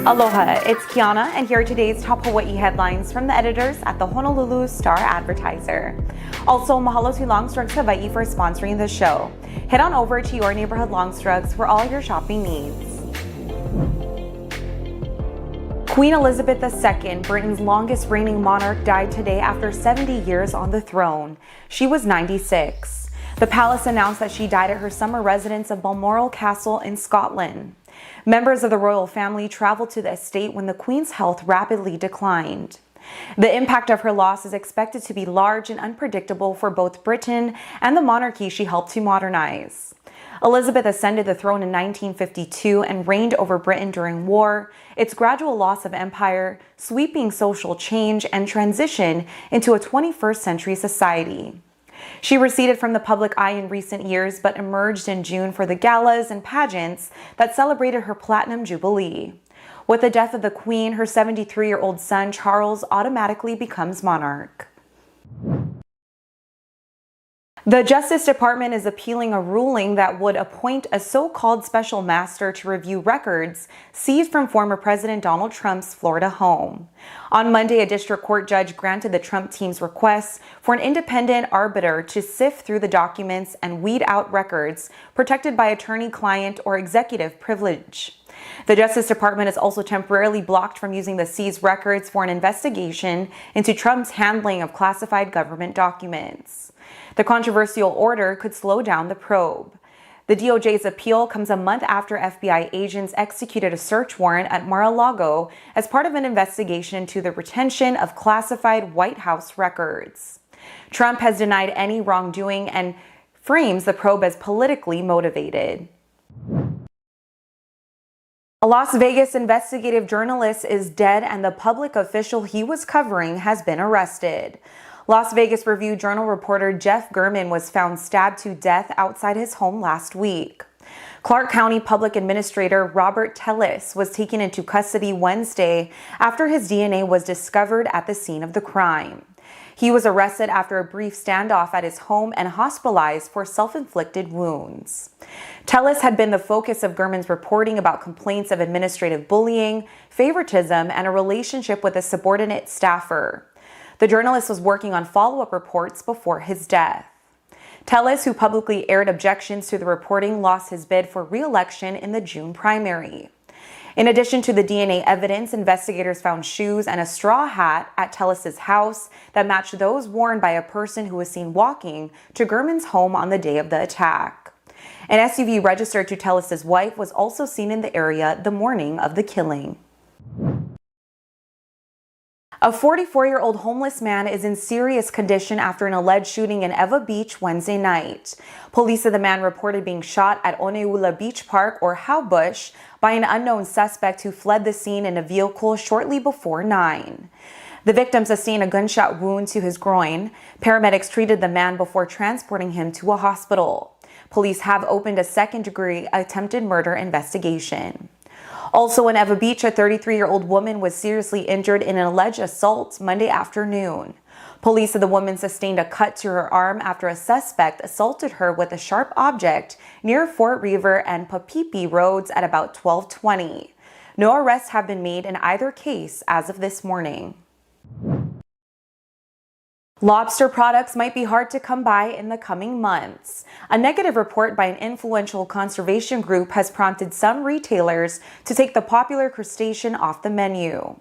Aloha, it's Kiana, and here are today's top Hawaii headlines from the editors at the Honolulu Star-Advertiser. Also, mahalo to Longstrugs Hawaii for sponsoring the show. Head on over to your neighborhood Longstrugs for all your shopping needs. Queen Elizabeth II, Britain's longest reigning monarch, died today after 70 years on the throne. She was 96. The palace announced that she died at her summer residence of Balmoral Castle in Scotland. Members of the royal family traveled to the estate when the Queen's health rapidly declined. The impact of her loss is expected to be large and unpredictable for both Britain and the monarchy she helped to modernize. Elizabeth ascended the throne in 1952 and reigned over Britain during war, its gradual loss of empire, sweeping social change, and transition into a 21st century society. She receded from the public eye in recent years, but emerged in June for the galas and pageants that celebrated her Platinum Jubilee. With the death of the Queen, her 73-year-old son, Charles, automatically becomes monarch. The Justice Department is appealing a ruling that would appoint a so-called special master to review records seized from former President Donald Trump's Florida home. On Monday, a district court judge granted the Trump team's request for an independent arbiter to sift through the documents and weed out records protected by attorney-client or executive privilege. The Justice Department is also temporarily blocked from using the seized records for an investigation into Trump's handling of classified government documents. The controversial order could slow down the probe. The DOJ's appeal comes a month after FBI agents executed a search warrant at Mar-a-Lago as part of an investigation into the retention of classified White House records. Trump has denied any wrongdoing and frames the probe as politically motivated. A Las Vegas investigative journalist is dead and the public official he was covering has been arrested. Las Vegas Review-Journal reporter Jeff German was found stabbed to death outside his home last week. Clark County Public Administrator Robert Tellis was taken into custody Wednesday after his DNA was discovered at the scene of the crime. He was arrested after a brief standoff at his home and hospitalized for self-inflicted wounds. Tellis had been the focus of German's reporting about complaints of administrative bullying, favoritism, and a relationship with a subordinate staffer. The journalist was working on follow-up reports before his death. Tellis, who publicly aired objections to the reporting, lost his bid for re-election in the June primary. In addition to the DNA evidence, investigators found shoes and a straw hat at Tellis's house that matched those worn by a person who was seen walking to German's home on the day of the attack. An SUV registered to Tellis's wife was also seen in the area the morning of the killing. A 44-year-old homeless man is in serious condition after an alleged shooting in Ewa Beach Wednesday night. Police said the man reported being shot at Honolulu Beach Park, or Howbush, by an unknown suspect who fled the scene in a vehicle shortly before 9. The victim sustained a gunshot wound to his groin. Paramedics treated the man before transporting him to a hospital. Police have opened a second-degree attempted murder investigation. Also in Ewa Beach, a 33-year-old woman was seriously injured in an alleged assault Monday afternoon. Police said the woman sustained a cut to her arm after a suspect assaulted her with a sharp object near Fort Reaver and Papipi roads at about 12:20. No arrests have been made in either case as of this morning. Lobster products might be hard to come by in the coming months. A negative report by an influential conservation group has prompted some retailers to take the popular crustacean off the menu.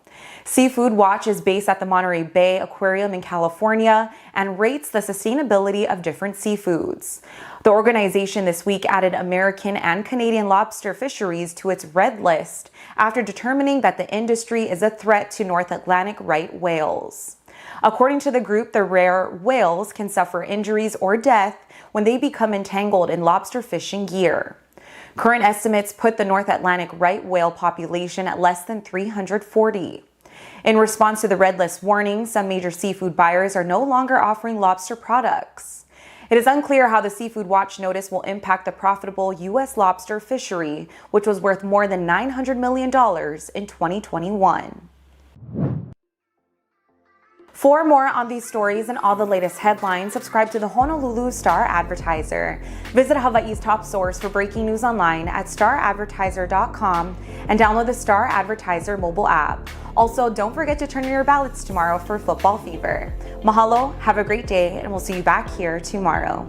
Seafood Watch is based at the Monterey Bay Aquarium in California and rates the sustainability of different seafoods. The organization this week added American and Canadian lobster fisheries to its red list after determining that the industry is a threat to North Atlantic right whales. According to the group, the rare whales can suffer injuries or death when they become entangled in lobster fishing gear. Current estimates put the North Atlantic right whale population at less than 340. In response to the red list warning, some major seafood buyers are no longer offering lobster products. It is unclear how the Seafood Watch notice will impact the profitable U.S. lobster fishery, which was worth more than $900 million in 2021. For more on these stories and all the latest headlines, subscribe to the Honolulu Star-Advertiser. Visit Hawaii's top source for breaking news online at staradvertiser.com and download the Star-Advertiser mobile app. Also, don't forget to turn in your ballots tomorrow for football fever. Mahalo, have a great day, and we'll see you back here tomorrow.